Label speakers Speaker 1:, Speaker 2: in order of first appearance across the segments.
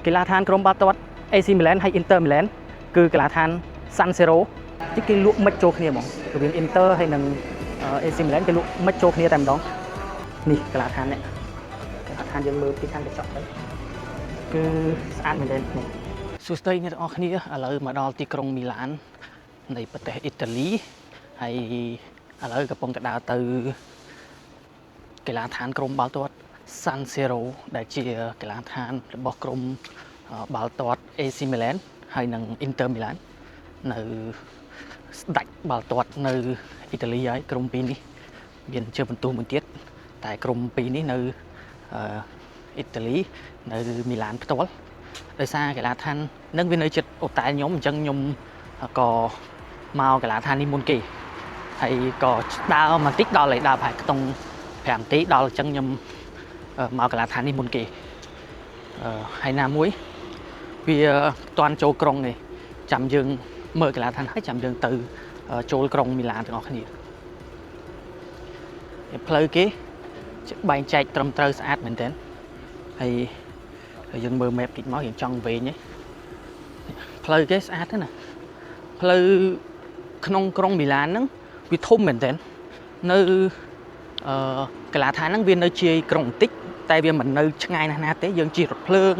Speaker 1: กีฬาทานกรมบาตวัด AC Milan ให้ Inter Milan คือกีฬาทาน San Siro ที่กินลุกมัดโจกเนี่ยมั้งคือเป็น Inter ให้หนึ่งAC Milan กินลุกมัดโจกเนี่ยแต่ម្ដងនេះกีฬาทานเนี่ยกีฬาทานយើងមើលពីខាងកញ្ចក់ទៅគឺស្អាតមែនទេនេះសួស្តីអ្នកទាំងអស់គ្នាឥឡូវមកដល់ទីក្រុងមីឡាននៃប្រទេសអ៊ីតាលីហើយឥឡូវកំពុងតែដើរទៅកីឡាដ្ឋានក្រុមបាល់ទាត់ San Siro ដែលជាកីឡាដ្ឋានរបស់ក្រុមបាល់ទាត់ AC Milan ហើយនិង Inter Milan នៅស្ដេចបាល់ទាត់នៅអ៊ីតាលីហើយក្រុមពីរនេះមានជើងបន្ទុះមួយទៀតតែក្រុមពីរនេះនៅអ៊ីតាលីនៅមីឡានផ្ទាល់ដោយសារកីឡាដ្ឋាននឹងវានៅជិតអូតែលខ្ញុំអញ្ចឹងខ្ញុំក៏មកកីឡាដ្ឋាននេះមុនគេហើយក៏ដើរបន្តិចដល់ហើយដើរប្រហែលខ្ទង់5នាទីដល់អញ្ចឹងខ្ញុំមកកីឡាដ្ឋាននេះមុនគេហើយណាមួយវាតាន់ចូលក្រុងទេចាំយើងមើលកីឡាដ្ឋានហើយចាំយើងទៅចូលក្រុងមីឡានទាំងអស់គ្នាផ្លូវគេបែងចែកត្រឹមត្រូវស្អាតមែនទែនហើយយើងមើល map តិចមកយើងចង់វែងផ្លូវគេស្អាតណាស់ផ្លូវក្នុងក្រុងមីឡានហ្នឹងវាធំមែនទែននៅកីឡាដ្ឋានហ្នឹងវានៅជាយក្រុងបន្តិចតែវាមិននៅឆ្ងាយណាស់ណាទេយើងជិះរថភ្លើង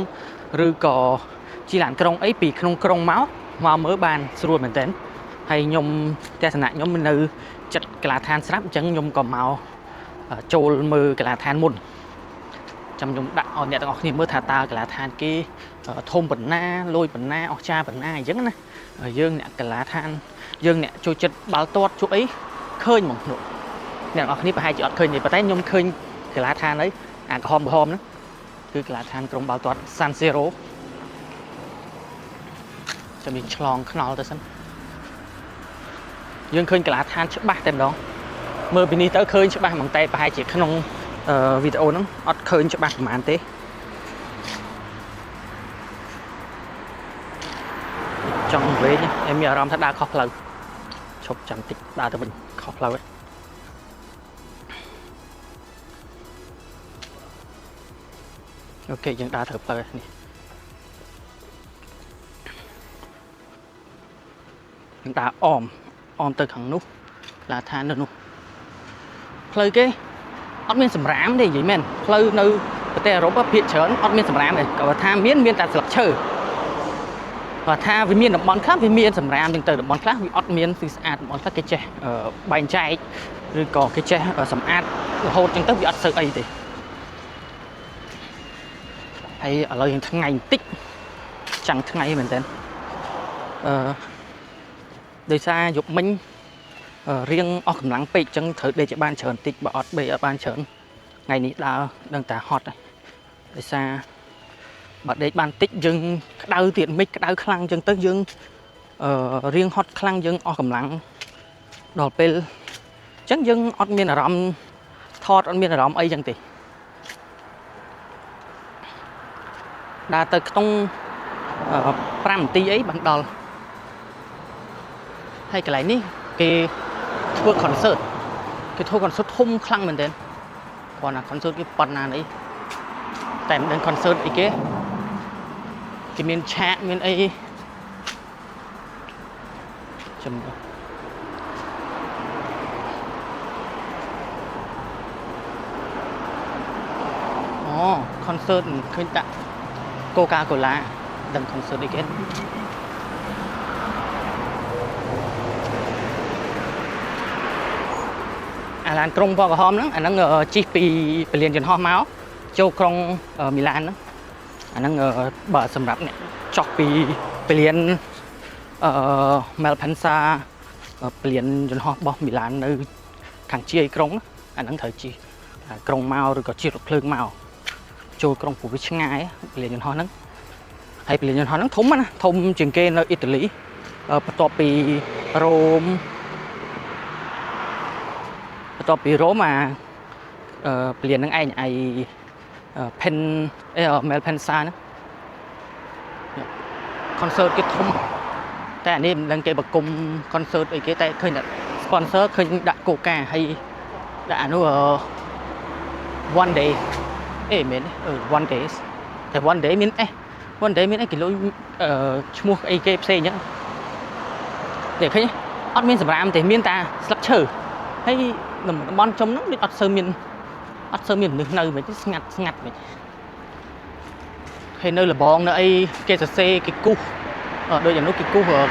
Speaker 1: ឬក៏ជិះឡានក្រុងអីពីក្នុងក្រុងមកមើលបានស្រួលមែនទែនហើយខ្ញុំទស្សនៈខ្ញុំនៅចិត្តកីឡាដ្ឋានស្រាប់អញ្ចឹងខ្ញុំក៏មកចូលមើលកីឡាដ្ឋានមុនចាំខ្ញុំដាក់ឲ្យអ្នកទាំងអស់គ្នាមើលថាតើកីឡាដ្ឋានគេធំប៉ុណ្ណាលយប៉ុណ្ណាអស្ចារ្យប៉ុណ្ណាអញ្ចឹងណាយើងអ្នកកីឡាដ្ឋានយើងអ្នកចូលចិត្តបាល់ទាត់ជួបអីឃើញហ្មងអ្នកទាំងអស់គ្នាប្រហែលជាអត់ឃើញទេប៉ុន្តែខ្ញុំឃើញកីឡាដ្ឋានអីអាក្រហមហ្នឹងគឺកីឡាដ្ឋានក្រុមបាល់ទាត់ San Siro ចាំយើងឆ្លងថ្នល់ទៅសិនយើងឃើញកីឡាដ្ឋានច្បាស់តែម្ដងមើលពីនេះទៅឃើញច្បាស់ហ្មងតែប្រហែលជាក្នុងវីដេអូហ្នឹងអត់ឃើញច្បាស់ប៉ុន្មានទេចង់វែងemមានអារម្មណ៍ថាដើរខុសផ្លូវឈប់ចាំតិចដើរទៅវិញខុសផ្លូវអូខេយើងដើរត្រូវផ្លូវនេះយើងដើរអមទៅខាងនោះកីឡាដ្ឋាននៅនោះផ្លូវគេអត់មានសម្រាមទេនិយាយមែនផ្លូវនៅប្រទេសអឺរ៉ុបភាគច្រើនអត់មានសម្រាមទេគាត់ថាមានតែស្លឹកឈើគាត់ថាវាមានតំបន់ខ្លះវាមានសម្រាមចឹងទៅតំបន់ខ្លះវាអត់មានគឺស្អាតតំបន់ខ្លះគេចេះបែងចែកឬក៏គេចេះសម្អាតរហូតចឹងទៅវាអត់សូវអីទេហើយឥឡូវយើងថ្ងៃបន្តិចចាំងថ្ងៃមែនតើដោយសារយប់មិញរៀងអស់កម្លាំងពេកចឹងត្រូវដេកបានច្រើនតិចបើអត់ដេកបានច្រើនថ្ងៃនេះដើរដឹងតែហត់ហើយដោយសារបើដេកបានតិចយើងក្តៅទៀតមិនក្តៅខ្លាំងចឹងទៅយើងរៀងហត់ខ្លាំងយើងអស់កម្លាំងដល់ពេលចឹងយើងអត់មានអារម្មណ៍ថតអត់មានអារម្មណ៍អីចឹងទេដើរទៅក្នុង5នាទីអីបានដល់ហើយកន្លែងនេះគេធ្វើ concert គេធ្វើ concert ធំខ្លាំងមែនទែនគាត់ណា concert គេប៉ុណ្ណានេះតែមិនដឹង concert អីគេមានឆាកមានអីចាំអូ concert ឃើញតា Coca-Cola ដឹង concert អីគេអាឡានក្រុងពណ៌ក្រហមហ្នឹងអាហ្នឹងជិះពីពលានយន្តហោះមកចូលក្រុងមីឡានហ្នឹងអាហ្នឹងបើសម្រាប់អ្នកចុះពីពលានMalpensa ពលានយន្តហោះរបស់មីឡាននៅខាងជាយក្រុងអាហ្នឹងត្រូវជិះក្រុងមកឬក៏ជិះរថភ្លើងមកចូលក្រុងព្រោះវាឆ្ងាយពលានយន្តហោះហ្នឹងហើយពលានយន្តហោះហ្នឹងធំណាធំជាងគេនៅអ៊ីតាលីបន្ទាប់ពីរ៉ូមអាពលានហ្នឹងឯងMalpensa ហ្នឹង concert គេធំតែអានេះមិនដឹងគេបង្គំ concert អីគេតែឃើញតែ sponsor ឃើញដាក់ Coca ហើយដាក់អានោះone day អេមែនone days តែ one day មាន vấn đề miễn ấy cái lối mua ấy cái xe nhá để thấy ọt miên sầm ram thì miên ta sắp chờ hay nằm bon trong nó biết ọt sơ miên nước nơi vậy chứ ngặt vậy hay nơi là bong nơi ấy cái xe cái cu ở đây là nó cái cu ở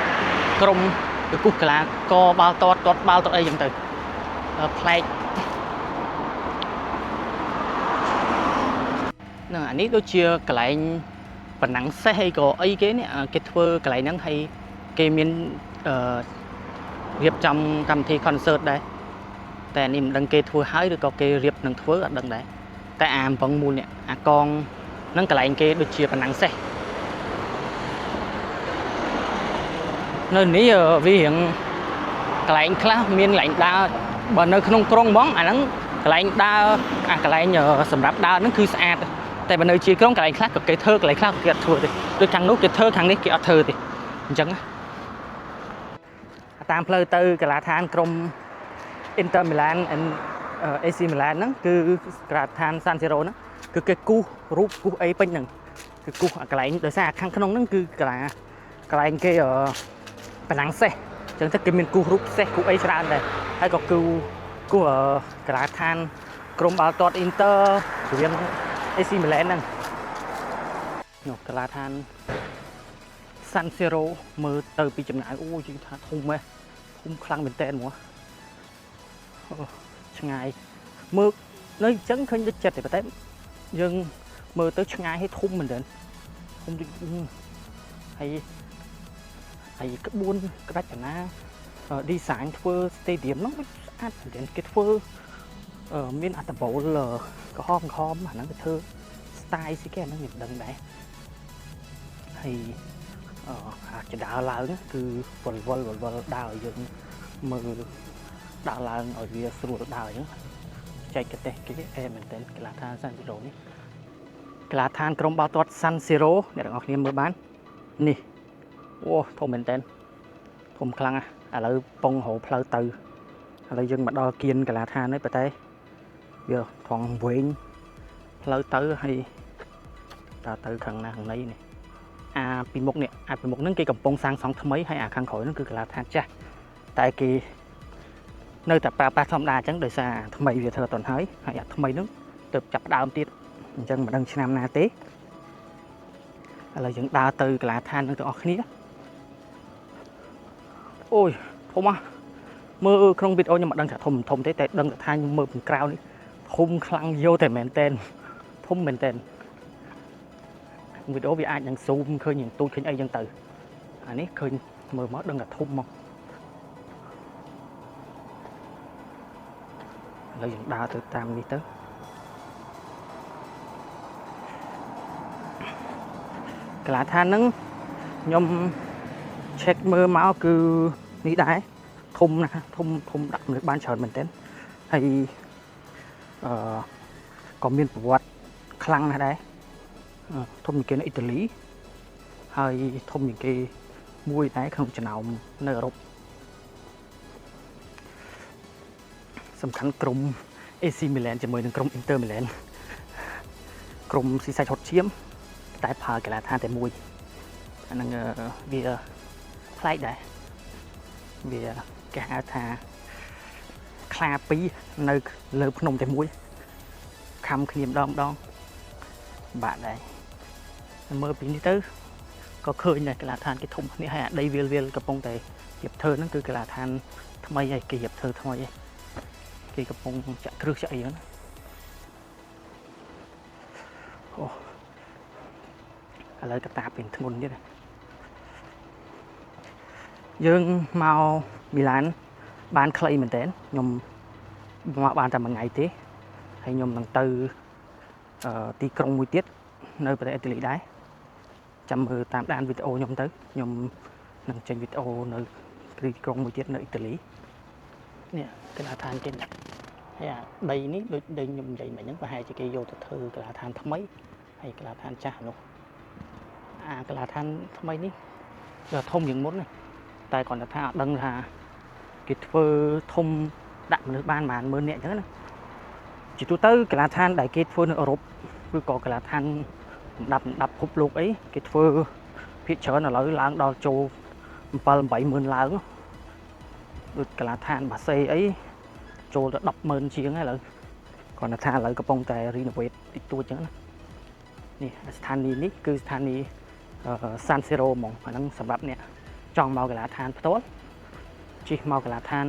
Speaker 1: trong cái cu là co bao to đây dần từ plate nè anh ấy tôi chia cái lại phần nắng xe hay có ấy cái này cái thưa cái lại nắng hay cái miền riệp trong cầm thi concert đấyแต่นี่มันดังเกทัวหายหรือก็เกเรียบนังทัวดังได้แต่อามฟังมูลเนี่ยกองนั่งกระไรเกดูเชียร์เป็นหนังเซ่nơiนี้vì hiện cái lạnh khá miền lạnh đa bờ nơi không krong bóng nắng cái lạnh đa cái lạnh nhờ sầm rạp đa nó cứ sạchแต่บนnơi chia krong cái lạnh khác cái thơ cái lạnh khác cái thưa thì đôi thằng nút cái thơ thằngนี้cái thơ thì chẳngตามเพลย์ตือกระทานกรมอินเตอร์มิลานเอซีมิลานนั่นคือกระทานซานเซโรนั่นคือเกกูรูปกูไอเป็นหนึ่งคือกูอะไรโดยสารข้างขนมนั่นคือกระเกเป็นหนังเซ่จังถ้าเกิดเป็นกูรูปเซ่กูไอชราเลยให้ก็กูกระทานกรมบาลตอดอินเตอร์เรียนเอซีมิลานนั่นกระทานซานเซโรมือเติมปีจำหน่ายโอ้ยจริงท่าทุ่มไหมทุ่มคลั่งเป็นเต้นหัวช่างไงมือnơi chấn khơi được chật thì phải nhưng mơ tớiช่างไงให้ทุ่มmình đếnทุ่มhay cái buôn cái bát chả na đi sáng phơ stadium nó ăn đến cái phơ miền ăn tập bộ là có hôm mà nó cái thơ style xí cái nó nghiệp đằng đấy hayจะดาวล้างคือวอลดาวยังมือดาวล้างở phía sườnดาวยังใจกระเตะcái em mình tên cái là than San Siroนี่cái là thanกรมบาลตอด San Siro เนี่ยเราออกเนี่ยมือบ้านนี่โอ้ทมเป็นเต้นทมคลังอะไรปงหัวเพลตืออะไรยังมาดอเกียนcái là than đấyไปเต้เยอะทองเวงเพลตือให้ดาวตือข้างหน้าข้างในนี่ปีมกเนี่ยปีมกนั่นกี่กับปงสร้างสองทำไมให้ข้างข่อยนั่นคือกระลาทานจ้ะแต่กี่nơi tập ba thom đa chẳng đời xaทำไมvề thờ toàn hới hayทำไมนึกtập chập đào tiết chân mà đang nam na tế là những đào từ là than từ ở kia ôi không mơ không biết ôi nhưng mà đang trả thùng thế tại đang than nhưng mơ mình cao đi thùng khăn vô thể mền tên thùng mền tên video vì ai đang zoom khơi nhìn tôi khơi ai dân từ anh ấy khơi mơ mất đang là thùng không là những đào từ tam đi tới cái lá than nắng nhom check mơ máu cứ ní đáy thùng nè thùng đặt được ban trời mình tên hay có miền vật khăn này đấy thùng những cái Italy hay thùng những cái mùi đấy không chừng nào nở rộngสำคัญกรม AC Milan จะมือหนึ่งกรม Inter Milan กรมสีใสชดเชี่ยมแต่พากันละทานแต่มวยอันนั้นเบียคล้ายได้เบียแกหาทาคลาปีในเลือบขนมแต่มวยคำขยิมดองบาทได้เมื่อปีนี้ตื้อก็เคยเนี่ยกระลาทานcái thùngนี่ให้ได้เวียนกับปงแต่เหยียบเธอนั่นคือกระลาทานทำไมใหญ่เหยียบเธอทำไมcái cặp bông chặt rước chạy nữa lại cái tạp hình thôn như này dương màu Milan bán clay mình đến nhom mà bán tầm một ngày thế hay nhom bằng từ ti công mùi tiết nơi bên Italy đấy chăm mờ tạm đan video nhom tới nhom nằm trên video nơi ti công mùi tiết nơi Italy nè cái là than trên đây ní đây nhung vậy mà nhấn vào hai chị kia vô thật thư cái là than thấm mấy hay cái là than cha luôn cái là than thấm mấy ní giờ thông những món này tại còn là than đằng là cái phơ thông đạm nước ban màn mưa nhẹ chứ này chỉ tôi tới cái là than đại kết phơ ở Úc vừa có cái là than đập hụp lục ấy cái phơ phía chợ là lỡ láng đo châu 7-8 ឡើងដូចកន្លះឋានបាសេអីចូលទៅ 10,000 ជាងហើយឥឡូវគាត់ថាឥឡូវកំពុងតែ renovate តិចតួចចឹងណានេះស្ថានីយ៍នេះគឺស្ថានីយ៍San Siro ហ្មងអាហ្នឹងសម្រាប់អ្នកចង់មកកន្លះឋានផ្ទាល់ជិះមកកន្លះឋាន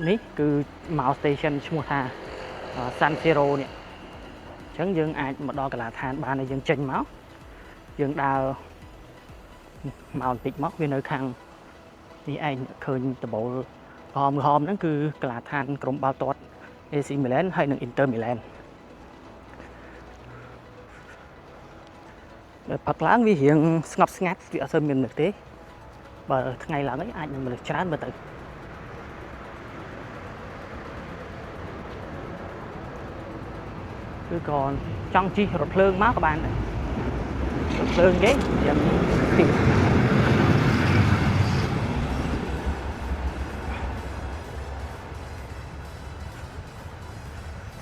Speaker 1: នេះគឺមក station ឈ្មោះថា San Siro នេះអញ្ចឹងយើងអាចមកដល់កន្លះឋានបានហើយយើងចេញមកយើងដើរមកបន្តិចមកវានៅខាងនេះឯងឃើញដបូលហមហ្នឹងគឺកន្លះឋានក្រុមបាល់ទាត់ AC Milan ហើយនិង Inter Milan ផឹកឡើងវារៀងស្ងប់ស្ងាត់វាអត់សូវមានមនុស្សទេបើថ្ងៃឡើងអីអាចមានមនុស្សច្រើនមើលទៅគឺក៏ចង់ជិះរថភ្លើងមកក៏បានដែររថភ្លើងគេយ៉ាងទី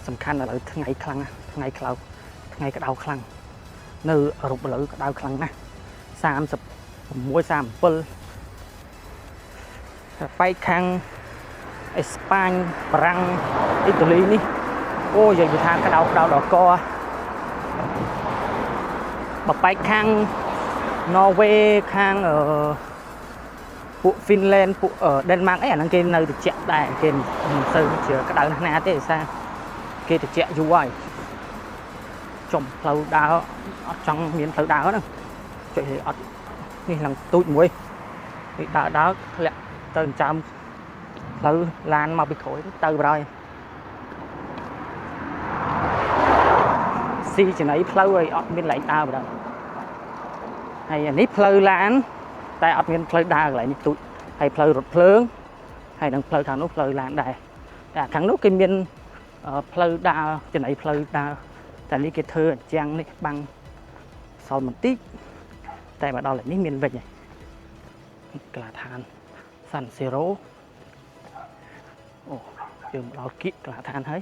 Speaker 1: សំខាន់ឥឡូវថ្ងៃខ្លាំងថ្ងៃក្តៅថ្ងៃក្តៅខ្លាំងនៅអឺរ៉ុបឥឡូវក្តៅខ្លាំងណាស់36 37បែកខាងអេស្ប៉ាញបារាំងអ៊ីតាលីនេះអូនិយាយថាក្តៅដល់កបើបែកខាង Norway ខាងពួក Finland ពួក Denmark អីអាហ្នឹងគេនៅត្រជាក់ដែរគេមិនសូវជាក្តៅណាស់ទេដោយសារគេត្រជាក់យូរហើយចំផ្លូវដើរអត់ចង់មានផ្លូវដើរហ្នឹងចុចអត់នេះឡើងទូចមួយនេះដើរធ្លាក់ទៅចាំផ្លូវឡានមកពីក្រោយទៅបរហើយស៊ីចំណៃផ្លូវឲ្យអត់មានកន្លែងដើរបដៅហើយអានេះផ្លូវឡានតែអត់មានផ្លូវដើរកន្លែងនេះទូចហើយផ្លូវរថភ្លើងហើយនឹងផ្លូវខាងនោះផ្លូវឡានដែរតែខាងនោះគេមានផ្លូវដើរចំណៃផ្លូវដើរតែនេះគេធ្វើអញ្ចឹងនេះបាំងសល់បន្តិចតែមកដល់នេះមានវិញហើយកន្លះឋាន San Siro អូយើងមកដល់គៀកកន្លះឋានហើយ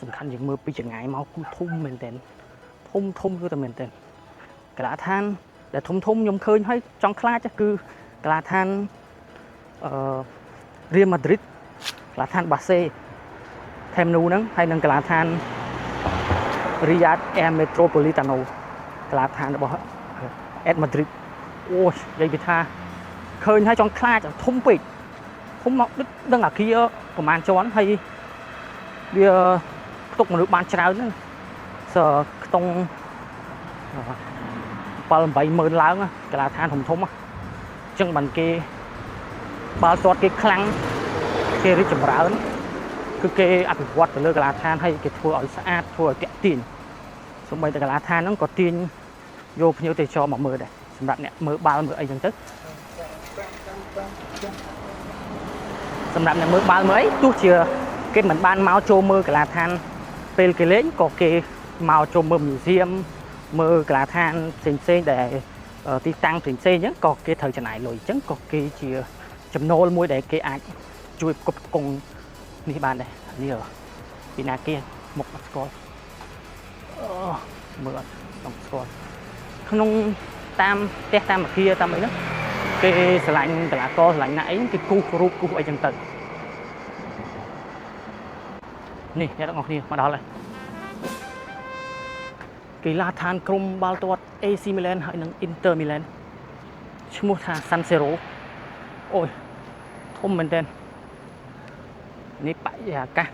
Speaker 1: សំខាន់យើងមើលពីចង្ងាយមកគឺធំមែនតើធំគឺតែមែនតើកន្លះឋានដែលធំខ្ញុំឃើញហើយចង់ខ្លាចគឺកន្លះឋានReal Madrid កន្លះឋាន Barca ថែមនោះហ្នឹងហើយនឹងកន្លះឋាន Riyadh Air Metropolitano កន្លះឋានរបស់ Air Madrid អូយនិយាយពីថាឃើញហើយចង់ខ្លាចធំពេកធំមកដឹងអាគារប្រហែលជាន់ហើយវាផ្ទុកមនុស្សបានច្រើនហ្នឹងខ្ទង់ 7-8 ម៉ឺនឡើងកន្លះឋានធំអញ្ចឹងបានគេបាល់ទាត់គេខ្លាំងគេរីកចម្រើនគឺគេអភិវឌ្ឍទៅលើកន្លះឋានហើយគេធ្វើឲ្យស្អាតធ្វើឲ្យទាក់ទាញសូម្បីតែកន្លះឋានហ្នឹងក៏ទាញយកភ្ញៀវទេសចរមកមើលដែរសម្រាប់អ្នកមើលបាល់មើលអីចឹងទៅសម្រាប់អ្នកមើលបាល់មើលអីទោះជាគេមិនបានមកចូលមើលកន្លះឋានពេលគេលេងក៏គេមកចូលមើល museum មើលកន្លះឋានផ្សេងដែលទីតាំងផ្សេងអញ្ចឹងក៏គេត្រូវចំណាយលុយអញ្ចឹងក៏គេជាចំណូលមួយដែលគេអាចជួយផ្គត់ផ្គង់នេះបានដែរនេះពីណាគេមុខអត់ស្គាល់មើលអត់ស្គាល់ក្នុងតាមផ្ទះតាមអគារតាមអីហ្នឹងគេឆ្លាញ់កន្លះករឆ្លាញ់ណាអីគេគូសរូបគូសអីចឹងទៅនេះអ្នកទាំងអស់គ្នាមកដល់ហើយកីឡាដ្ឋានក្រុមបាល់ទាត់ AC Milan ហើយនិង Inter Milan ឈ្មោះថា San Siro អូយធំមែនទែននេះបរិយាកាស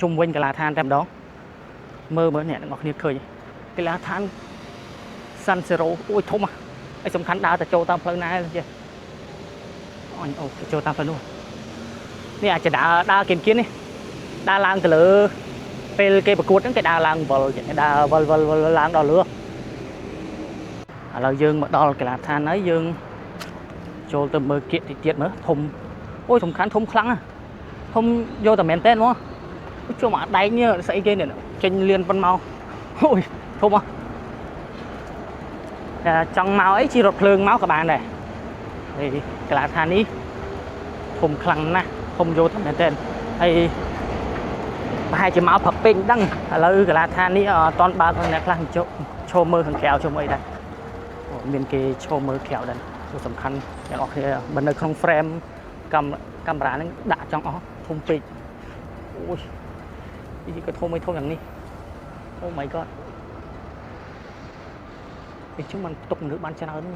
Speaker 1: ជុំវិញកីឡាដ្ឋានតែម្ដងមើលអ្នកទាំងអស់គ្នាឃើញកីឡាដ្ឋាន San Siro អូយធំអីសំខាន់ដើរទៅចូលតាមផ្លូវណាចេះអូចូលតាមផ្លូវនោះនេះអាចដើរគៀននេះដើរឡើងទៅលើពេលគេប្រកួតហ្នឹងគេដើរឡើងវល់ចេះដើរវល់ឡើងដល់លើឥឡូវយើងមកដល់កីឡាដ្ឋានហើយយើងចូលទៅមើលគៀកតិចទៀតមើលធំអូយសំខាន់ធំខ្លាំងធំយកតែមែនតើហ្មងជួមកដែកនេះស្អីគេនេះចេញលៀនប៉ុនមកអូយធំចង់មកអីជិះរថភ្លើងមកក៏បានដែរហើយកីឡាដ្ឋាននេះធំខ្លាំងណាស់ធំយកតែមែនតើហើយ hai chỉ máu phật pin đăng là cái là than ní toàn ba con này là show mơ thằng kẹo show mơ đây miền kia show mơ kẹo đâyสำคัญอย่างออกเนี่ยบันในของเฟรมกำรานั้นด่าจังอ๋อทุ่มปีโอ้ยนี่ก็ทุ่มไม่ทุ่มอย่างนี้โอ้ my god ไอ้ช่วงมันตกหรือบ้านชนะนี่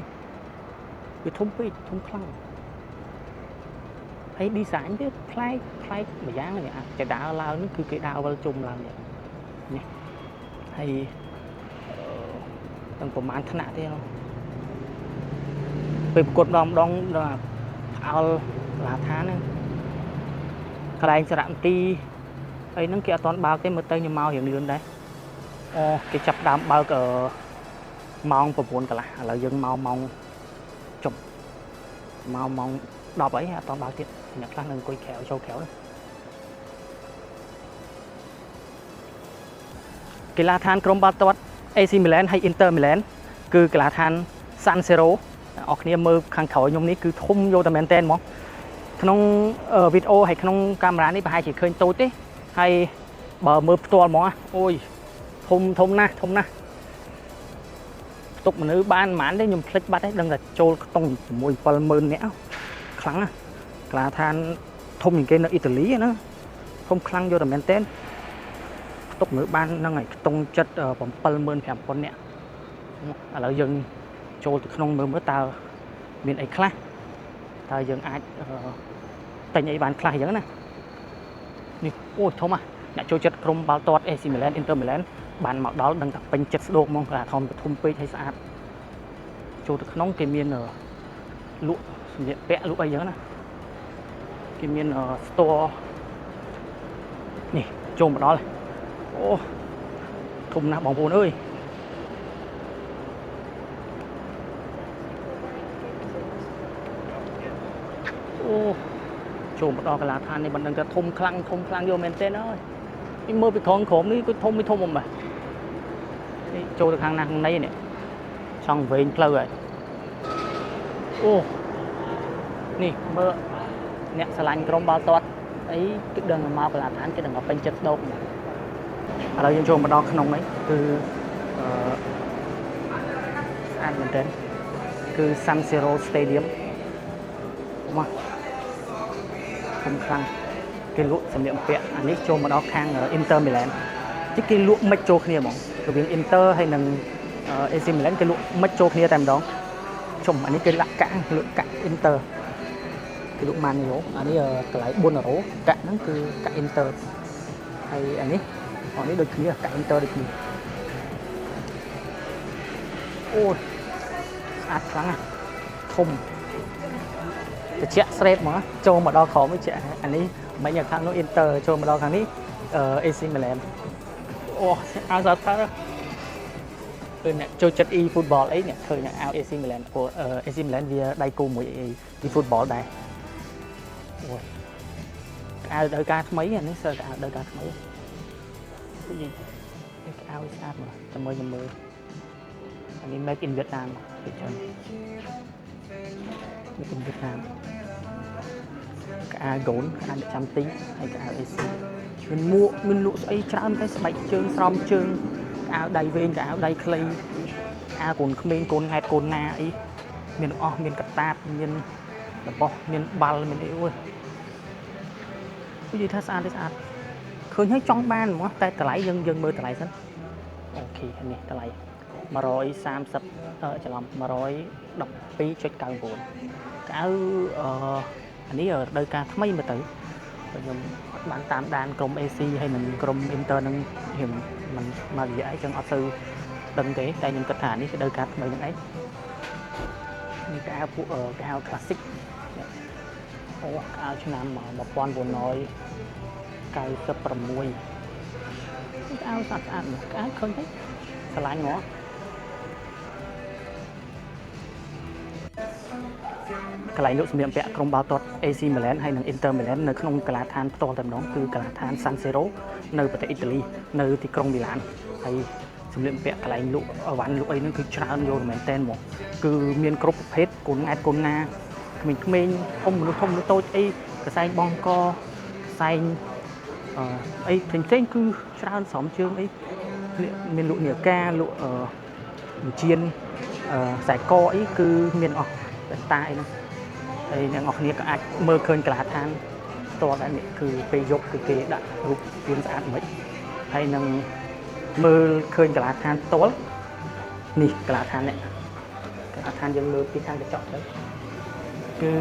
Speaker 1: คือทุ่มปีทุ่มคลั่งไอ้ดีไซน์ที่คล้ายแบบย่างเลยเนี่ยจะดาวลาวนี่คือcáiดาวจุ่มลาวเนี่ยเนี่ยให้ตั้งประมาณขนาดที่เราไปกดดองเอาลาท้านึงใครจะรังตีไอ้นั่งเกี่ยตอนบ่าวcái mưa tây như màu hiện lên đấy cái chập đám bao cờ mong phục vụ cả là dân mong chụp mong đọc ấy toàn bao tiết nhặt ra nên coi khéo sâu khéo đấy cái là than Crom Baltoat AC Milan hay Inter Milan គឺកីឡាដ្ឋាន San Siro អរគ្នាមើលខាងក្រោយខ្ញុំនេះគឺធំយកតែមែនតែនហ្មងក្នុងវីដេអូហើយក្នុងកាមេរ៉ានេះប្រហែលជាឃើញតូចទេហើយបើមើលផ្ទាល់ហ្មងអូយធំណាស់ទុកមនុស្សបានប៉ុន្មានទេខ្ញុំភ្លេចបាត់ទេដឹងតែចូលខ្ទង់ជាមួយ 70000 នាក់ខ្លាំងណាស់កីឡាដ្ឋានធំជាងគេនៅអ៊ីតាលីណាធំខ្លាំងយកតែមែនតែនទុកមនុស្សបានហ្នឹងហើយខ្ទង់ចិត្ត 75000 នាក់ឥឡូវយើងចូលទៅក្នុងមើលតើមានអីខ្លះតើយើងអាចទិញអីបានខ្លះអញ្ចឹងណានេះអូយធំណាស់អ្នកចូលចិត្តក្រុមបាល់ទាត់ AC Milan Inter Milan បានមកដល់ដឹងតែពេញចិត្តស្ដោកហ្មងគេថាធំពេកហើយស្អាតចូលទៅក្នុងគេមានលក់សម្លៀកពាក់លក់អីអញ្ចឹងណាគេមាន store នេះចូលមកដល់អូធំណាស់បងប្អូនអើយអូចូលមកដល់កីឡាដ្ឋាននេះមិនដឹងថាធំខ្លាំងយកមែនទេអើយនេះមើលពីក្រោមនេះគឺធំមិនធំហ្មងបាទនេះចូលទៅខាងណាខាងណីនេះចង់វែងផ្លូវហើយអូនេះមើលអ្នកឆ្លាញ់ក្រុមបាល់ទាត់អីគឺដឹងមកកីឡាដ្ឋានគេដឹងថាពេញចិត្តស្ដោកឥឡូវយើងចូលមកដល់ក្នុងនេះគឺស្អាតមែនទេគឺ San Siro Stadium មកធំខ្លាំងគេលក់សម្លៀកបំពាក់អានេះចូលមកដល់ខាង Inter Milan ទីគេលក់មិនចូលគ្នាហ្មងរវាង Inter ហើយនិង AC Milan គេលក់មិនចូលគ្នាតែម្ដងជុំអានេះគេដាក់កាក់លក់កាក់ Inter គេលក់ Man Euro អានេះកន្លែង4 euro កាក់ហ្នឹងគឺកាក់ Inter ហើយអានេះដូចគ្នាកាក់ Inter ដូចគ្នាអូស្អាតខ្លាំងណាស់ធំត្រជាក់ស្រេបហ្មងចូលមកដល់ក្រោមនេះអានេះមិនយ៉ាងខាងនោះ Inter ចូលមកដល់ខាងនេះ AC Milan អូឲ្យស្អាតគឺអ្នកចូលចិត្ត e-football អីអ្នកឃើញអាវ AC Milan ព្រោះ AC Milan វាដៃគូមួយ e-football ដែរអូយអាវដោយការថ្មីអានេះសើអាវដោយការថ្មីនិយាយអាវស្អាតមកតែមើលអានេះ make in Vietnam ពីចឹងនេះពីវៀតណាមកៅអៅហ្គូនកៅអៅចាំទីហើយកៅអៅ AC មានមួកមានលក់ស្អីច្រើនតែស្បែកជើងស្រោមជើងកៅអៅដៃវែងកៅអៅដៃខ្លីអាវកូនក្មេងកូនង៉ែតកូនណាអីមានអស់មានកតាបមានរបស់មានបាល់មានអីអូយនិយាយថាស្អាតឃើញហើយចង់បានហ្មងតែតម្លៃយើងមើលតម្លៃសិនអូខេនេះតម្លៃ130ច្រឡំ 112.99 កៅអានេះដោយការថ្មីមើលទៅខ្ញុំអត់បានតាមដានក្រុម AC ហើយនឹងក្រុម Inter នឹងខ្ញុំមិនមករយៈអីចឹងអត់ទៅដឹងទេតែខ្ញុំគិតថានេះគឺដោយការថ្មីនឹងឯងនេះកៅពួកកៅ classic អូកៅឆ្នាំ1996កៅស្អាតស្អាតមកកៅឃើញទេឆ្លាញ់ហ្មងកន្លែងលក់សម្លៀកបំពាក់ក្រុមបាល់ទាត់ AC Milan ហើយនិង Inter Milan នៅក្នុងកីឡាដ្ឋានផ្ទាល់តែម្ដងគឺកីឡាដ្ឋាន San Siro នៅប្រទេសអ៊ីតាលីនៅទីក្រុងមីឡានហើយសម្លៀកបំពាក់កន្លែងលក់អវ៉ាន់លក់អីហ្នឹងគឺច្រើនយកមែនតែនហ្មងគឺមានគ្រប់ប្រភេទកូនង៉ែតកូនណាក្មេងៗធំមនុស្សតូចអីកសែងបងកកសែង អីផ្សេងៗគឺច្រើនស្រោមជើងអីមានលក់នាការលក់បញ្ជៀនខ្សែកអីគឺមានអស់តែអីហ្នឹងហើយអ្នកនរគ្នាក៏អាចមើលឃើញកន្លះឋានផ្ទាល់ដែរនេះគឺពេលយប់គឺគេដាក់រូបរាងស្អាតមិនហើយនឹងមើលឃើញកន្លះឋានផ្ទាល់នេះកន្លះឋាននេះកន្លះឋានយើងលើពីខាងកញ្ចក់ទៅគឺ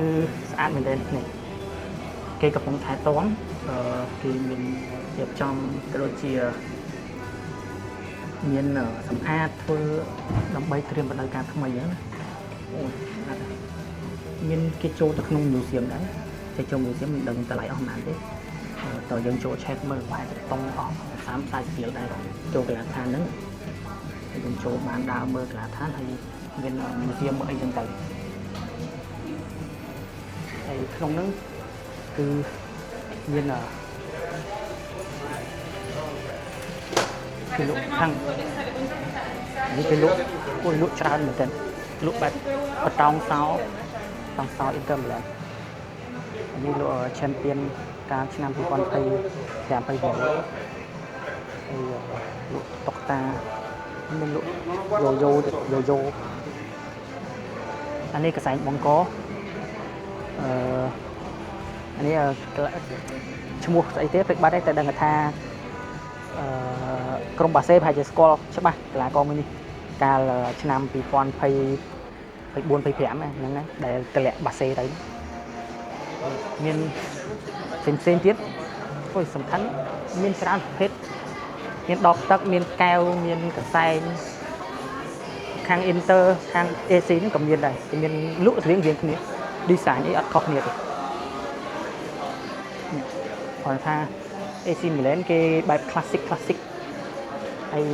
Speaker 1: ស្អាតមែនទែននេះគេកំពុងថែទាំគេមានរៀបចំក៏ដូចជាមានសម្អាតធ្វើដើម្បីត្រៀមរដូវកាលថ្មីហ្នឹងអូមានគេចូលទៅក្នុង museum ដែរតែចូល museum មិនដឹងតម្លៃអស់ប៉ុន្មានទេតើយើងចូល check មើលបែរទៅតុងអស់30-40 រៀលដែរចូលកន្លះឋានហ្នឹងហើយយើងចូលបានដើរមើលកន្លះឋានហើយមាន museum មើលអីចឹងទៅហើយក្នុងហ្នឹងគឺមានគេលក់ខាងនេះគេលក់អូយលក់ច្រើនមែនទែនលក់បែបបតោងសោអ៊ីនទ័រមីឡែននេះលក់ Champion កាលឆ្នាំ2020 ហើយលក់តុកតាមានលក់យោអានេះកសែងបង្កអានេះឈ្មោះស្អីទេពេកបាត់តែដឹងថាក្រុមបាសេប្រហែលជាស្គាល់ច្បាស់កីឡាករមួយនេះកាលឆ្នាំ2020 24-25ហ្នឹងណាដែលតម្លាក់បាសេទៅមានផ្សេងទៀតអូយសំខាន់មានច្រើនប្រភេទមានដបទឹកមានកែវមានកសែងខាង Inter ខាង AC ហ្នឹងក៏មានដែរគេមានលក់រៀងគ្នា design អីអត់ខុសគ្នាទេគាត់ថា AC Milan គេបែប classic ហើយ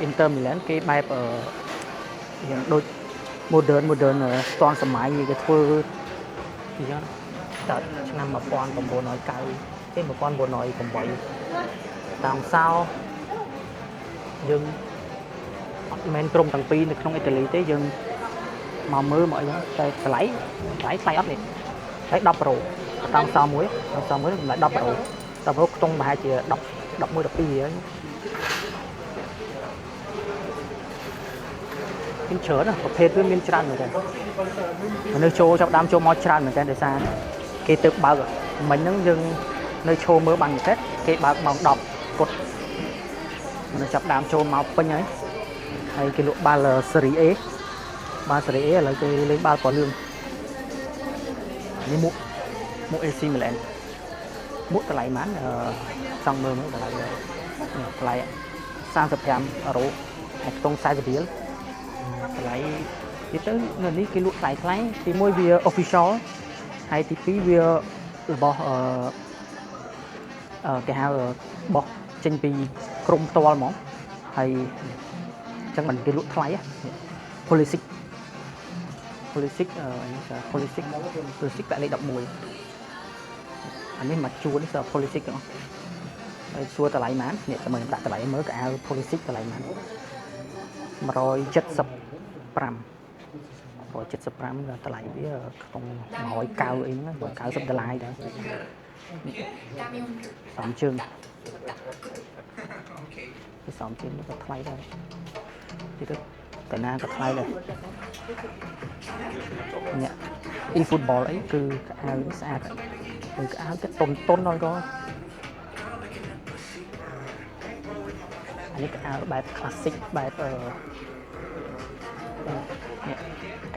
Speaker 1: Inter Milan គេបែបយ៉ាងដូច modern ស្ទាន់សម័យគេធ្វើពីយ៉ាងតឆ្នាំ1909ទេ1908តាមសោយើងអត់មែនក្រុមទាំងពីរនៅក្នុងអ៊ីតាលីទេយើងមកមើលមកអីហ្នឹងតែថ្លៃអត់នេះថ្លៃ10 €តាមសោមួយតម្លៃ10 €ខ្ទង់ប្រហែលជា11 12ហើយមានច្រើនណាប្រភេទវាមានច្រើនមែនទេមនុស្សចូលចាប់ដើមចូលមកច្រើនមែនទេដោយសារគេទៅបើកមិញហ្នឹងយើងនៅឈរមើលបានតែគេបើកម៉ោង10ពុតមនុស្សចាប់ដើមចូលមកពេញហើយគេលក់បាល់ Serie A ឥឡូវគេលេងបាល់ពណ៌លឿងនេះមុខ AC Milan មុខតម្លៃប៉ុន្មានចង់មើលតម្លៃ35 €ហើយខ្ទង់40 រៀលតម្លៃទៀតទៅនៅនេះគេលក់ថ្លៃទី1វា official ហើយទី2វារបស់គេហៅបោះចេញពីក្រុមផ្ទាល់ហ្មងហើយអញ្ចឹងមិនគេលក់ថ្លៃPulisicពាក់លេខ11អានេះមកជួននេះគឺ Pulisic ហ្នឹងហើយសួរតម្លៃប៉ុន្មាននេះតែមើលដាក់តម្លៃមើលកៅ Pulisic តម្លៃប៉ុន្មាន175តម្លៃវាក្នុង190អីហ្នឹង$190ដែរសំជើងគេសំជើងនេះក៏ថ្លៃដែរទៀតតែណាក៏ថ្លៃដែរនេះ e-football អីគឺកៅស្អាតហើយកៅទៅតុនដល់ក៏អានេះកៅបែប classic បែបនេះ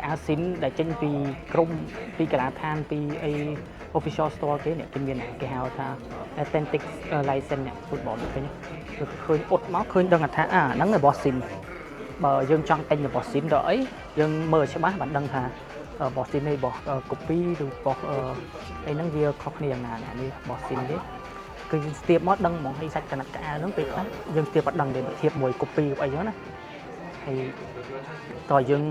Speaker 1: កៅស៊ីនដែលចេញពីក្រុមពីកីឡាដ្ឋានពីអី official store គេនេះគេមានគេហៅថា authentic license នេះ football នេះឃើញឃើញអ៊ុតមកឃើញដឹងថាហ្នឹងរបស់ស៊ីនបើយើងចង់ទិញរបស់ស៊ីនដល់អីយើងមើលច្បាស់បានដឹងថារបស់ស៊ីននេះរបស់ copy ឬរបស់អីហ្នឹងវាខុសគ្នាយ៉ាងណានេះរបស់ស៊ីនទេគឺយើងស្ទាបមកដឹងហ្មងហើយសាច់កណាត់កៅហ្នឹងពេលខ្លះយើងស្ទាបអត់ដឹងទេធៀបមួយ copy អីចឹងណាហើយតើយើង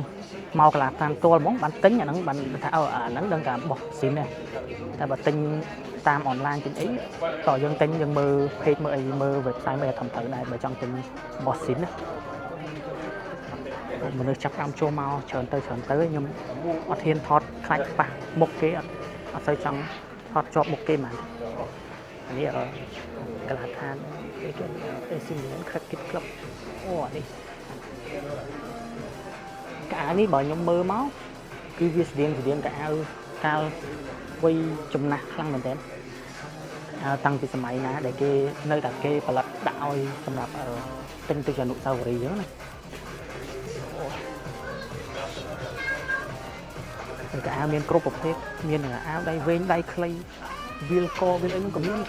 Speaker 1: មកកន្លះតាមទាល់ហ្មងបានទិញអាហ្នឹងបានថាអាហ្នឹងដឹងថារបស់ស៊ីនដែរតែបើទិញតាមអនឡាញទិញអីតើយើងទិញយើងមើល page មើលអីមើល website មើលធំទៅដែរបើចង់ទិញរបស់ស៊ីនណាមនុស្សចាប់តាមចូលមកច្រើនទៅខ្ញុំអត់ហ៊ានថតខ្លាចប៉ះមុខគេអត់សូវចង់ថតជាប់មុខគេហ្មង នេះកន្លះឋានគេAC Milan Cricket Club អូនេះកៅអៅនេះបើខ្ញុំមើលមកគឺវាស្តៀងកៅអៅកាលវ័យចំណាស់ខ្លាំងមែនទែនតាំងពីសម័យណាដែលគេនៅតែគេផលិតដាក់ឲ្យសម្រាប់ទិញទៅជាអនុស្សាវរីយ៍អញ្ចឹងណាកៅអៅមានគ្រប់ប្រភេទមានកៅអៅដៃវែងដៃខ្លីវាលកវាលអីហ្នឹងក៏មាន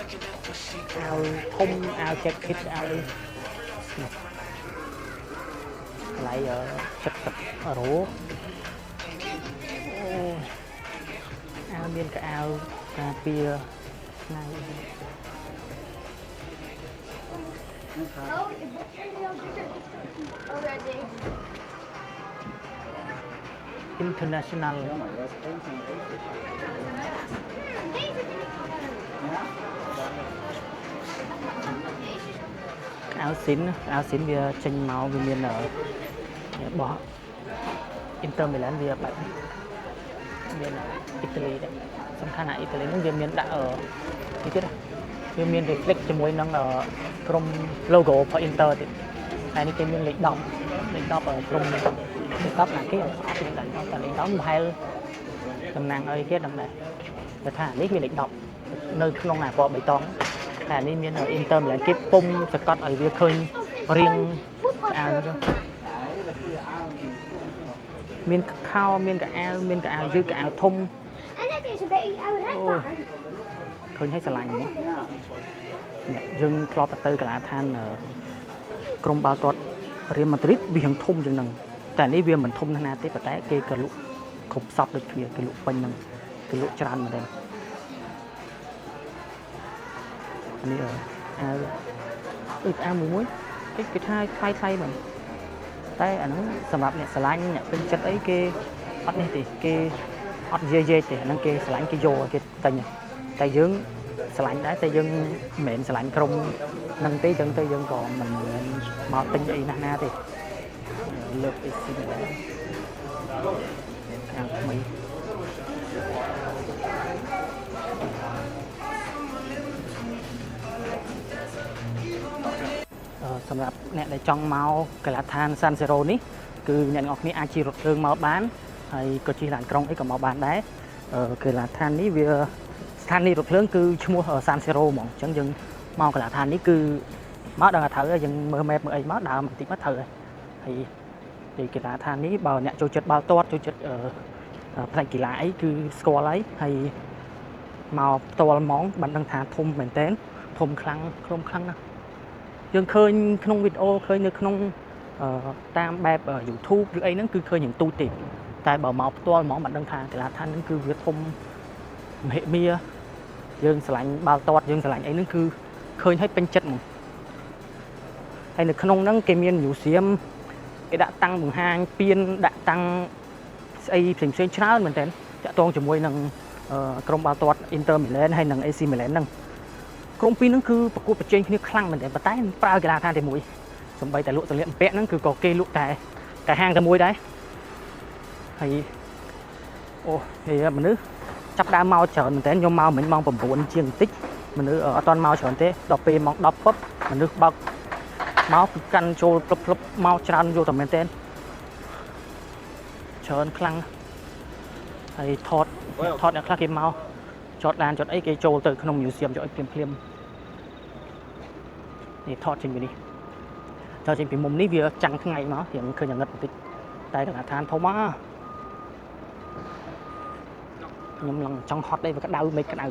Speaker 1: អាវធំអាវ jacket អាវអីកន្លែង70រ៉ូអូអាវមានកៅអៅការពារថ្ងៃinternational អាវស៊ីនវាចេញមកវាមានបោះ Inter Milan វាបែបមានអ៊ីតាលីដែរសំខាន់ណាអ៊ីតាលីហ្នឹងវាមានដាក់នេះទៀតវាមាន reflect ជាមួយនឹងក្រុម logo របស់ Inter ទៀតហើយនេះគេមានលេខ10ក្រុមលេខ10ណាគេអត់មានដាក់តែលេខ10ប្រហែលតំណាងឲ្យគេដឹងដែរតែថានេះមានលេខ10នៅក្នុងអាពណ៌បៃតងតែនេះមាន Inter Milan គេពុំសកត់ឲ្យវាឃើញរៀងស្អាតហ្នឹងមានខោមានកៅអៅយឺតកៅអៅធំឃើញឲ្យស្រឡាញ់ហ្នឹងយើងធ្លាប់ទៅកន្លះឋានក្រុមបាល់ទាត់រៀលម៉ាឌ្រីតវាធំជាងហ្នឹងតែនេះវាមិនធំណាស់ទេប៉ុន្តែគេក៏លក់គ្រប់សពដូចគ្នាគេលក់ពេញហ្នឹងគេលក់ច្រើនមែនទេនេះអាវមួយគេថាថ្លៃមែនតែអាហ្នឹងសម្រាប់អ្នកស្រឡាញ់អ្នកពេញចិត្តអីគេអត់នេះទេគេអត់និយាយទេអាហ្នឹងគេស្រឡាញ់គេយកគេទិញតែយើងស្រឡាញ់ដែរតែយើងមិនមែនស្រឡាញ់ក្រុមហ្នឹងទេចឹងទៅយើងក៏មិនមកទិញអីណាទេលើក AC ដែរខាងថ្មីសម្រាប់អ្នកដែលចង់មកកីឡដ្ឋាន San Siro នេះគឺអ្នកទាំងអស់គ្នាអាចជិះរថភ្លើងមកបានហើយក៏ជិះឡានក្រុងអីក៏មកបានដែរកីឡដ្ឋាននេះវាស្ថានីយ៍រថភ្លើងគឺឈ្មោះ San Siro ហ្មងអញ្ចឹងយើងមកកីឡដ្ឋាននេះគឺមកដល់ត្រូវហើយយើងមើល map មើលអីមកដើរបន្តិចមកត្រូវហើយទីកីឡដ្ឋាននេះបើអ្នកចូលចិត្តបាល់ទាត់ចូលចិត្តផ្នែកកីឡាអីគឺស្គាល់ហើយមកផ្ទាល់ហ្មងបានដឹងថាធំមែនតើធំខ្លាំងណាស់យើងឃើញក្នុងវីដេអូឃើញនៅក្នុងតាមបែប YouTube ឬអីហ្នឹងគឺឃើញយ៉ាងទូចទេតែបើមកផ្ទាល់ហ្មងបានដឹងថាកីឡដ្ឋានហ្នឹងគឺវាធំមហិមាយើងឆ្លាញ់បាល់ទាត់យើងឆ្លាញ់អីហ្នឹងគឺឃើញឲ្យពេញចិត្តហ្មងហើយនៅក្នុងហ្នឹងគេមាន museum គេដាក់តាំងបង្ហាញពានដាក់តាំងស្អីផ្សេងច្រើនមែនតើតាក់ទងជាមួយនឹងក្រុមបាល់ទាត់ Inter Milan ហើយនិង AC Milan ហ្នឹងក្រុមពីរហ្នឹងគឺប្រកួតប្រជែងគ្នាខ្លាំងមែនតើប៉ុន្តែប្រើកីឡាដ្ឋានតែមួយសម្បីតែលក់សម្លៀកបំពាក់ហ្នឹងគឺក៏គេលក់តែហាងតែមួយដែរហើយហើយមនុស្សចាប់ដើមមកច្រើនមែនតើខ្ញុំមកមិញម៉ោង9ជាងបន្តិចមនុស្សអត់ទាន់មកច្រើនទេដល់ពេលម៉ោង10ពឹបមនុស្សបើកមកគឺកាន់ចូលផ្លឹបមកច្រើនយកតែមែនតើច្រើនខ្លាំងហើយថតអ្នកខ្លះគេមកចតឡានចតអីគេចូលទៅក្នុង museum យកឲ្យភ្លាមនេះថតចេញពីនេះថតចេញពីមុំនេះវាចាំងថ្ងៃមករៀងឃើញយ៉ាងងឹតបន្តិចតែកណ្ដាលឋានធំមកខ្ញុំឡើងចង់ហត់អីវាក្តៅមិនក្តៅ